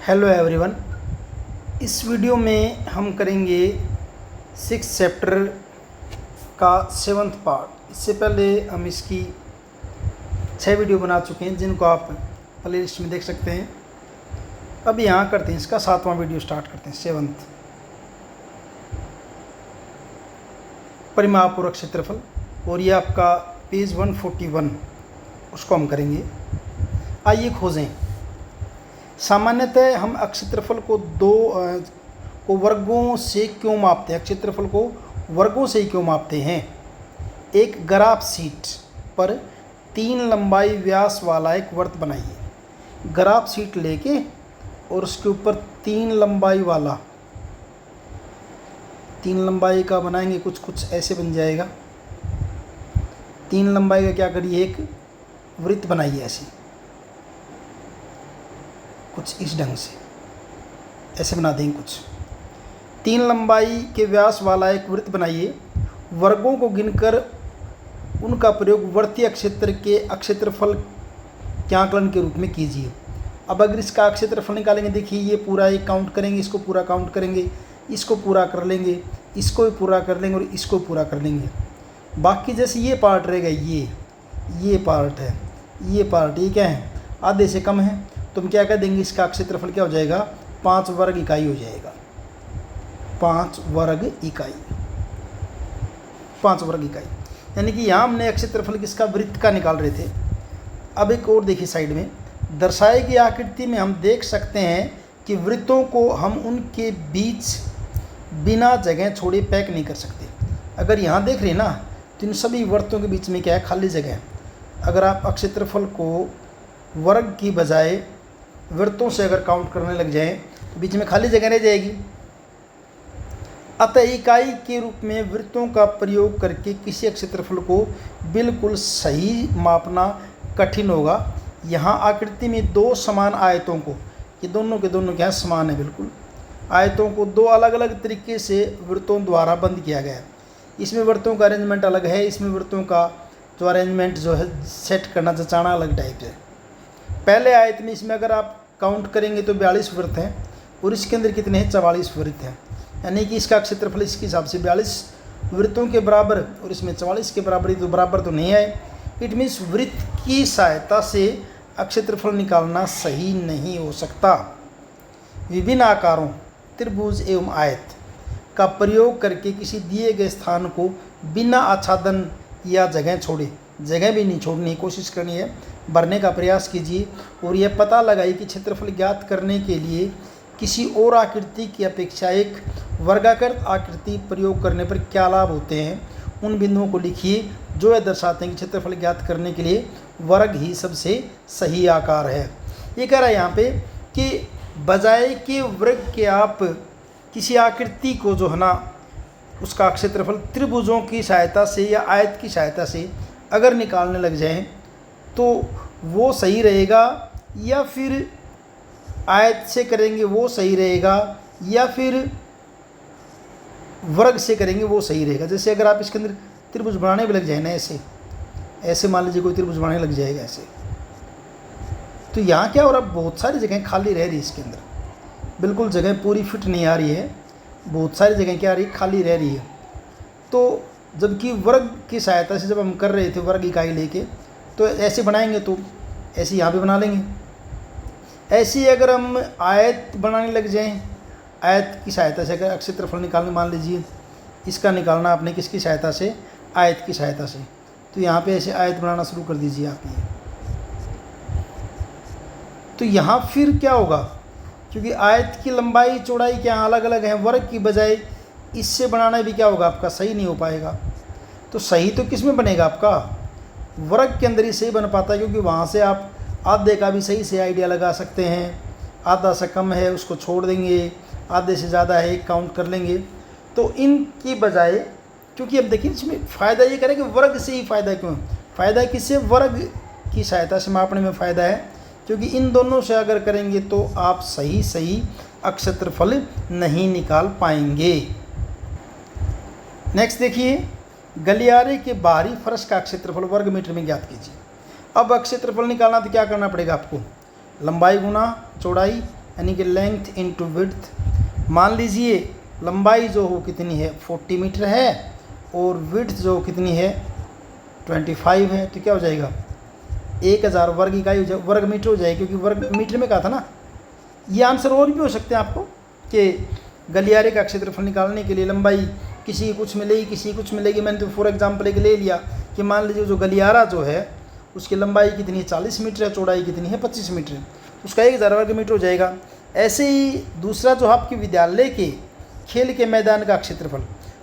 Hello everyone. इस video में हम करेंगे 6 चैप्टर का 7th पार्ट। इससे पहले हम इसकी 6 वीडियो बना चुके हैं जिनको आप प्ले लिस्ट में देख सकते हैं। अब यहाँ करते हैं इसका 7वां वीडियो स्टार्ट करते हैं 7th। परिमापूरक क्षेत्रफल, और ये आपका पेज 141 उसको हम करेंगे। आइए खोजें। सामान्यतः हम क्षेत्रफल को वर्गों से क्यों मापते हैं? क्षेत्रफल को वर्गों से ही क्यों मापते हैं? एक ग्राफ शीट पर 3 लंबाई व्यास वाला एक वृत्त बनाइए। ग्राफ शीट लेके और उसके ऊपर 3 लंबाई वाला, 3 लंबाई का बनाएंगे, कुछ ऐसे बन जाएगा। 3 लंबाई का क्या करिए, एक वृत्त बनाइए ऐसे, कुछ इस ढंग से ऐसे बना देंगे। कुछ 3 लंबाई के व्यास वाला एक वृत्त बनाइए। वर्गों को गिनकर उनका प्रयोग वृत्तीय क्षेत्र के क्षेत्रफल के आकलन के रूप में कीजिए। अब अगर इसका क्षेत्रफल निकालेंगे, देखिए ये पूरा एक काउंट करेंगे, इसको पूरा काउंट करेंगे, इसको पूरा कर लेंगे, इसको भी पूरा कर लेंगे और इसको पूरा कर लेंगे। बाकी जैसे ये पार्ट रहेगा, ये पार्ट है, ये पार्ट, ये क्या है, आधे से कम है, तो हम क्या कह देंगे, इसका क्षेत्रफल क्या हो जाएगा, 5 वर्ग इकाई हो जाएगा। 5 वर्ग इकाई, 5 वर्ग इकाई। यानी कि यहाँ हमने क्षेत्रफल किसका, वृत्त का निकाल रहे थे। अब एक और देखिए साइड में, दर्शाई गई आकृति में हम देख सकते हैं कि वृत्तों को हम उनके बीच बिना जगह छोड़े पैक नहीं कर सकते। अगर यहाँ देख रहे हैं ना, तो इन सभी वृत्तों के बीच में क्या है, खाली जगह है। अगर आप क्षेत्रफल को वर्ग की बजाय वृत्तों से अगर काउंट करने लग जाएं तो बीच में खाली जगह रह जाएगी। अतः इकाई के रूप में वृत्तों का प्रयोग करके किसी क्षेत्रफल को बिल्कुल सही मापना कठिन होगा। यहाँ आकृति में 2 समान आयतों को, ये दोनों के दोनों क्या समान है बिल्कुल, आयतों को 2 अलग अलग तरीके से वृत्तों द्वारा बंद किया गया है। इसमें वृत्तों का अरेंजमेंट अलग है, इसमें वृत्तों का जो अरेंजमेंट जो है सेट करना जचाना अलग टाइप है। पहले आयत में इसमें अगर आप काउंट करेंगे तो 42 वृत्त हैं और इसके अंदर कितने हैं, 44 वृत्त हैं। यानी कि इसका क्षेत्रफल इसके हिसाब से 42 वृत्तों के बराबर और इसमें 44 के बराबर, तो बराबर तो नहीं आए। इट मीन्स वृत्त की सहायता से क्षेत्रफल निकालना सही नहीं हो सकता। विभिन्न आकारों, त्रिभुज एवं आयत का प्रयोग करके किसी दिए गए स्थान को बिना आच्छादन या जगह छोड़े, जगह भी नहीं छोड़ने की कोशिश करनी है, भरने का प्रयास कीजिए और यह पता लगाइए कि क्षेत्रफल ज्ञात करने के लिए किसी और आकृति की अपेक्षा एक वर्गाकृत आकृति प्रयोग करने पर क्या लाभ होते हैं। उन बिंदुओं को लिखिए जो यह दर्शाते हैं कि क्षेत्रफल ज्ञात करने के लिए वर्ग ही सबसे सही आकार है। ये कह रहा है यहाँ पे कि बजाय के वर्ग के आप किसी आकृति को जो है ना, उसका क्षेत्रफल त्रिभुजों की सहायता से या आयत की सहायता से अगर निकालने लग जाएं तो वो सही रहेगा, या फिर आयत से करेंगे वो सही रहेगा, या फिर वर्ग से करेंगे वो सही रहेगा। जैसे अगर आप इसके अंदर त्रिभुज बनाने भी लग जाए ना, ऐसे मान लीजिए कोई त्रिभुज बनाने लग जाएगा ऐसे, तो यहाँ क्या हो रहा है, बहुत सारी जगह खाली रह रही है इसके अंदर, बिल्कुल जगह पूरी फिट नहीं आ रही है, बहुत सारी जगह क्या आ रही है, खाली रह रही है। तो जबकि वर्ग की सहायता से जब हम कर रहे थे वर्ग इकाई लेके, तो ऐसे बनाएंगे तो ऐसे यहाँ भी बना लेंगे। ऐसे ही अगर हम आयत बनाने लग जाएं, आयत की सहायता से अगर क्षेत्रफल निकालने, मान लीजिए इसका निकालना आपने किसकी सहायता से, आयत की सहायता से, तो यहाँ पे ऐसे आयत बनाना शुरू कर दीजिए आप ये। तो यहाँ फिर क्या होगा, क्योंकि आयत की लंबाई चौड़ाई क्या अलग अलग है, वर्ग की बजाय इससे बनाना भी क्या होगा आपका, सही नहीं हो पाएगा। तो सही तो किस में बनेगा आपका, वर्ग के अंदर ही सही बन पाता है, क्योंकि वहाँ से आप आधे का भी सही से आइडिया लगा सकते हैं। आधा से कम है उसको छोड़ देंगे, आधे से ज़्यादा है एक काउंट कर लेंगे। तो इनकी बजाय, क्योंकि अब देखिए इसमें फ़ायदा ये करें कि वर्ग से ही फ़ायदा क्यों, फ़ायदा किससे, वर्ग की सहायता से मापने में फ़ायदा है, क्योंकि इन दोनों से अगर करेंगे तो आप सही क्षेत्रफल नहीं निकाल पाएंगे। नेक्स्ट देखिए, गलियारे के बाहरी फर्श का क्षेत्रफल वर्ग मीटर में ज्ञात कीजिए। अब क्षेत्रफल निकालना तो क्या करना पड़ेगा आपको, लंबाई गुना चौड़ाई यानी कि लेंथ इंटू विड्थ। मान लीजिए लंबाई जो हो कितनी है 40 मीटर है और विड्थ जो कितनी है 25 है, तो क्या हो जाएगा 1000 वर्ग इकाई वर्ग मीटर हो जाएगी, क्योंकि वर्ग मीटर में कहा था ना। ये आंसर और भी हो सकते हैं आपको कि गलियारे का क्षेत्रफल निकालने के लिए लंबाई किसी की कुछ मिलेगी, किसी की कुछ मिलेगी। मैंने तो फॉर एग्जांपल एक ले लिया कि मान लीजिए जो गलियारा जो है उसकी लंबाई कितनी है 40 मीटर है, चौड़ाई कितनी है 25 मीटर है, उसका 1000 वर्ग मीटर हो जाएगा। ऐसे ही दूसरा जो आपके विद्यालय के खेल के मैदान का क्षेत्रफल,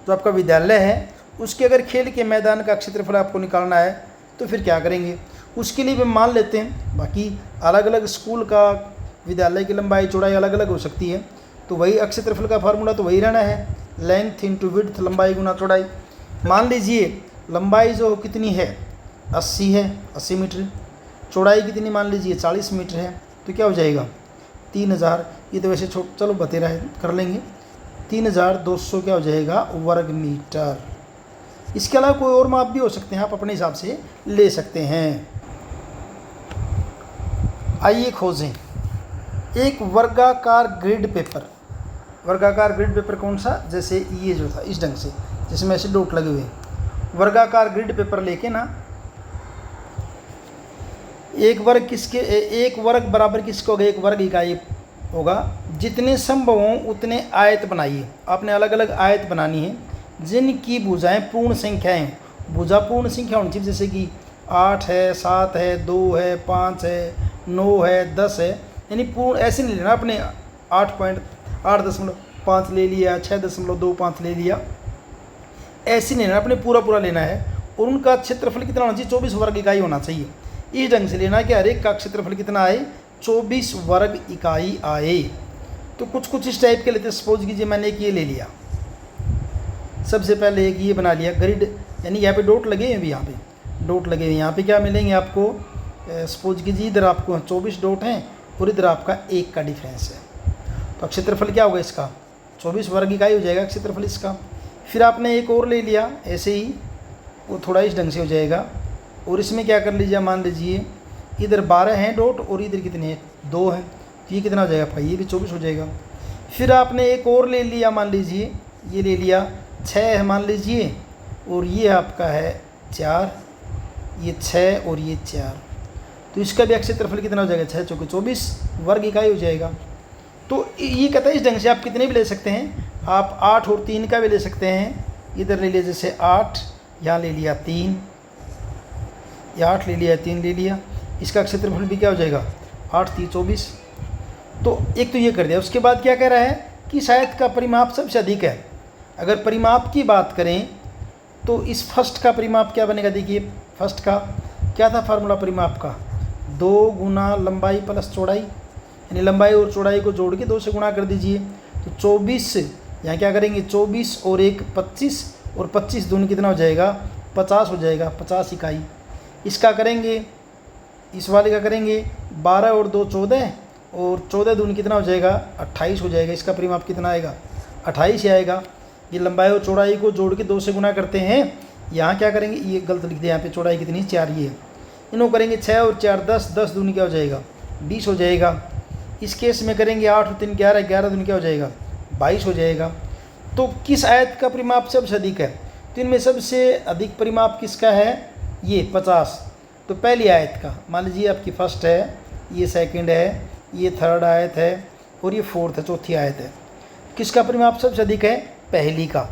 जो आपका विद्यालय है उसके अगर खेल के मैदान का क्षेत्रफल आपको निकालना है तो फिर क्या करेंगे, उसके लिए भी मान लेते हैं। बाकी अलग अलग स्कूल का विद्यालय की लंबाई चौड़ाई अलग अलग हो सकती है, तो वही क्षेत्रफल का फार्मूला तो वही रहना है, लेंथ इंटू विड्थ, लंबाई गुना चौड़ाई। मान लीजिए लंबाई जो कितनी है 80 है, 80 मीटर, चौड़ाई कितनी मान लीजिए 40 मीटर है, तो क्या हो जाएगा 3000। ये तो वैसे चलो बतेरा है, कर लेंगे 3200 क्या हो जाएगा वर्ग मीटर। इसके अलावा कोई और माप भी हो सकते हैं, आप अपने हिसाब से ले सकते हैं। आइए खोजें एक वर्गाकार ग्रिड पेपर। वर्गाकार ग्रिड पेपर कौन सा, जैसे ये जो था इस ढंग से, जिसमें ऐसे डॉट लगे हुए हैं। वर्गाकार ग्रिड पेपर लेके ना एक वर्ग बराबर किसको होगा, एक वर्ग इकाई होगा। जितने संभव हों उतने आयत बनाइए। आपने अलग अलग आयत बनानी है जिनकी भुजाएं पूर्ण संख्याएं। भुजा पूर्ण संख्या होनी चाहिए, जैसे कि 8 है, 7 है, 2 है, 5 है, 9 है, 10 है, यानी पूर्ण। ऐसे नहीं लेना आपने 8.5 ले लिया, 6.25 ले लिया, ऐसे नहीं लेना, आपने पूरा लेना है। और उनका क्षेत्रफल कितना होना चाहिए 24 वर्ग इकाई होना चाहिए। इस ढंग से लेना कि हर एक का क्षेत्रफल कितना आए 24 वर्ग इकाई आए। तो कुछ इस टाइप के लेते हैं। सपोज कीजिए मैंने एक ये ले लिया, सबसे पहले एक ये बना लिया ग्रिड, यानी यहाँ पे डॉट लगे हैं, अभी यहाँ पे डॉट लगे हैं। यहाँ पे क्या मिलेंगे आपको, सपोज कीजिए इधर आपको 24 डॉट हैं और इधर आपका 1 का डिफरेंस है, तो क्षेत्रफल क्या होगा इसका 24 वर्ग इकाई हो जाएगा क्षेत्रफल इसका। फिर आपने एक और ले लिया ऐसे ही, वो थोड़ा इस ढंग से हो जाएगा। और इसमें क्या कर लीजिए, मान लीजिए इधर 12 हैं डॉट और इधर कितने हैं 2 हैं, तो ये कितना हो जाएगा आपका, ये भी 24 हो जाएगा। फिर आपने एक और ले लिया, मान लीजिए ये ले लिया 6 है मान लीजिए, और ये आपका है 4, ये 6 और ये 4, तो इसका भी क्षेत्रफल कितना हो जाएगा 6 चौके 24 वर्ग इकाई हो जाएगा। तो ये कहता है इस ढंग से आप कितने भी ले सकते हैं, आप 8 और 3 का भी ले सकते हैं। इधर ले लिया जैसे 8, यहाँ ले लिया 3, या 8 ले लिया 3 ले लिया, इसका क्षेत्रफल भी क्या हो जाएगा 8 3 24। तो एक तो ये कर दिया। उसके बाद क्या कह रहा है कि शायद का परिमाप सबसे अधिक है। अगर परिमाप की बात करें तो इस फर्स्ट का परिमाप क्या बनेगा, देखिए फर्स्ट का क्या था फार्मूला परिमाप का, 2 गुना लंबाई प्लस चौड़ाई, यानी लंबाई और चौड़ाई को जोड़ के 2 से गुणा कर दीजिए। तो 24 यहाँ क्या करेंगे 24 और 1 25, और 25 दूनी कितना हो जाएगा 50 हो जाएगा, 50 इकाई। इसका करेंगे, इस वाले का करेंगे 12 और 2 14, और 14 दूनी कितना हो जाएगा 28 हो जाएगा। इसका परिमाप कितना आएगा 28 ही आएगा। ये लंबाई और चौड़ाई को जोड़ के 2 से गुणा करते हैं। यहाँ क्या करेंगे, ये गलत लिख दिया, यहाँ पे चौड़ाई कितनी 4 ये है, इनको करेंगे 6 और 4 10, 10 दूनी क्या हो जाएगा 20 हो जाएगा। इस केस में करेंगे 8 और 3 11, 11 दूनी क्या हो जाएगा 22 हो जाएगा। तो किस आयत का परिमाप सबसे अधिक है, तो इनमें सबसे अधिक परिमाप किसका है, ये 50। तो पहली आयत का मान लीजिए आपकी फर्स्ट है, ये सेकंड है, ये थर्ड आयत है, और ये फोर्थ है, चौथी आयत है। किसका परिमाप सबसे अधिक है, पहली का,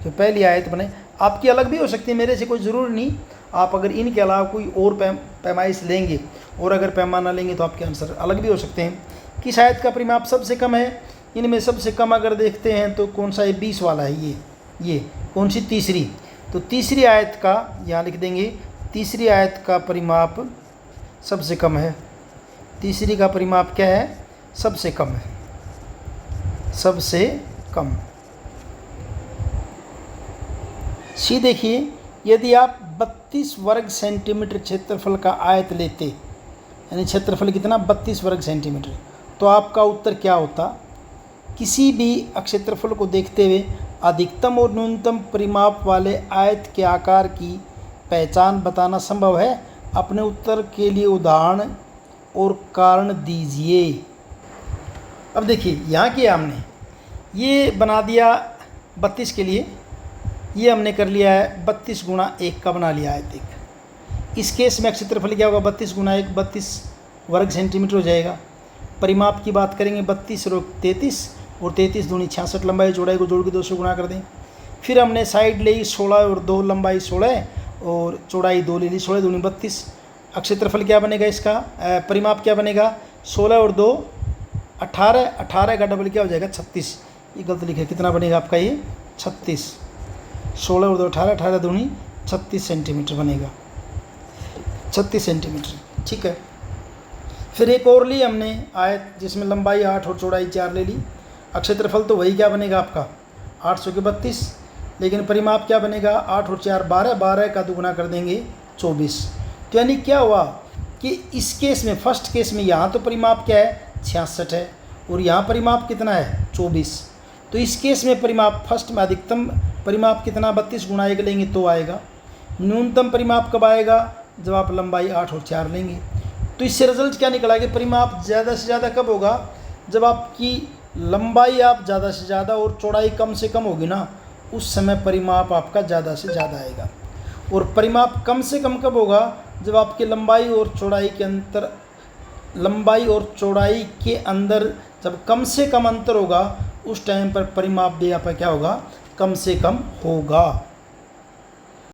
जो पहली आयत बने। आपकी अलग भी हो सकती है, मेरे से कोई ज़रूर नहीं। आप अगर इनके अलावा कोई और पैमाइश लेंगे और अगर पैमाना लेंगे तो आपके आंसर अलग भी हो सकते हैं। किस आयत का परिमाप सबसे कम है, इनमें सबसे कम अगर देखते हैं तो कौन सा है 20 वाला है, ये कौन सी तीसरी। तो तीसरी आयत का यहाँ लिख देंगे, तीसरी आयत का परिमाप सबसे कम है। तीसरी का परिमाप क्या है, सबसे कम है, सबसे कम। सी देखिए, यदि आप 32 वर्ग सेंटीमीटर क्षेत्रफल का आयत लेते, यानी क्षेत्रफल कितना 32 वर्ग सेंटीमीटर, तो आपका उत्तर क्या होता। किसी भी क्षेत्रफल को देखते हुए अधिकतम और न्यूनतम परिमाप वाले आयत के आकार की पहचान बताना संभव है। अपने उत्तर के लिए उदाहरण और कारण दीजिए। अब देखिए यहाँ किया हमने, ये बना दिया 32 के लिए, ये हमने कर लिया है 32 गुणा 1 का बना लिया है। देख इस केस में क्षेत्रफल क्या होगा, 32 गुणा 1 32 वर्ग सेंटीमीटर हो जाएगा। परिमाप की बात करेंगे 32 और 33, और 33 दूनी 66 लंबाई, चौड़ाई को जोड़ के 2 से गुणा कर दें। फिर हमने साइड ली 16 और 2 लंबाई 16 और चौड़ाई 2 ले ली, 16 दूनी 32। क्षेत्रफल क्या बनेगा इसका, परिमाप क्या बनेगा, 16 और 2 18, 18 का डबल क्या हो जाएगा 36। ये गलत लिखा है, कितना बनेगा आपका ये 36। 16 और 2 18, 18 दूनी 36 सेंटीमीटर बनेगा, 36 सेंटीमीटर। ठीक है। फिर एक और ली हमने आयत जिसमें लंबाई 8 और चौड़ाई 4 ले ली। क्षेत्रफल तो वही क्या बनेगा आपका 800 के 32, लेकिन परिमाप क्या बनेगा 8 और 4 12, 12 का दुगुना कर देंगे 24। तो यानी क्या हुआ कि इस केस में, फर्स्ट केस में यहाँ तो परिमाप क्या है 66 है, और यहाँ परिमाप कितना है 24। तो इस केस में परिमाप फर्स्ट में अधिकतम परिमाप कितना 32 गुणा 1 लेंगे तो आएगा। न्यूनतम परिमाप कब आएगा, जब आप लंबाई 8 और 4 लेंगे। तो इससे रिजल्ट क्या निकला कि परिमाप ज़्यादा से ज़्यादा कब होगा, जब आपकी लंबाई आप ज़्यादा से ज़्यादा और चौड़ाई कम से कम होगी ना, उस समय परिमाप आपका ज़्यादा से ज़्यादा आएगा। और परिमाप कम से कम कब होगा, जब आपकी लंबाई और चौड़ाई के अंदर जब कम से कम अंतर होगा, उस टाइम पर परिमाप भी आपका क्या होगा, कम से कम होगा।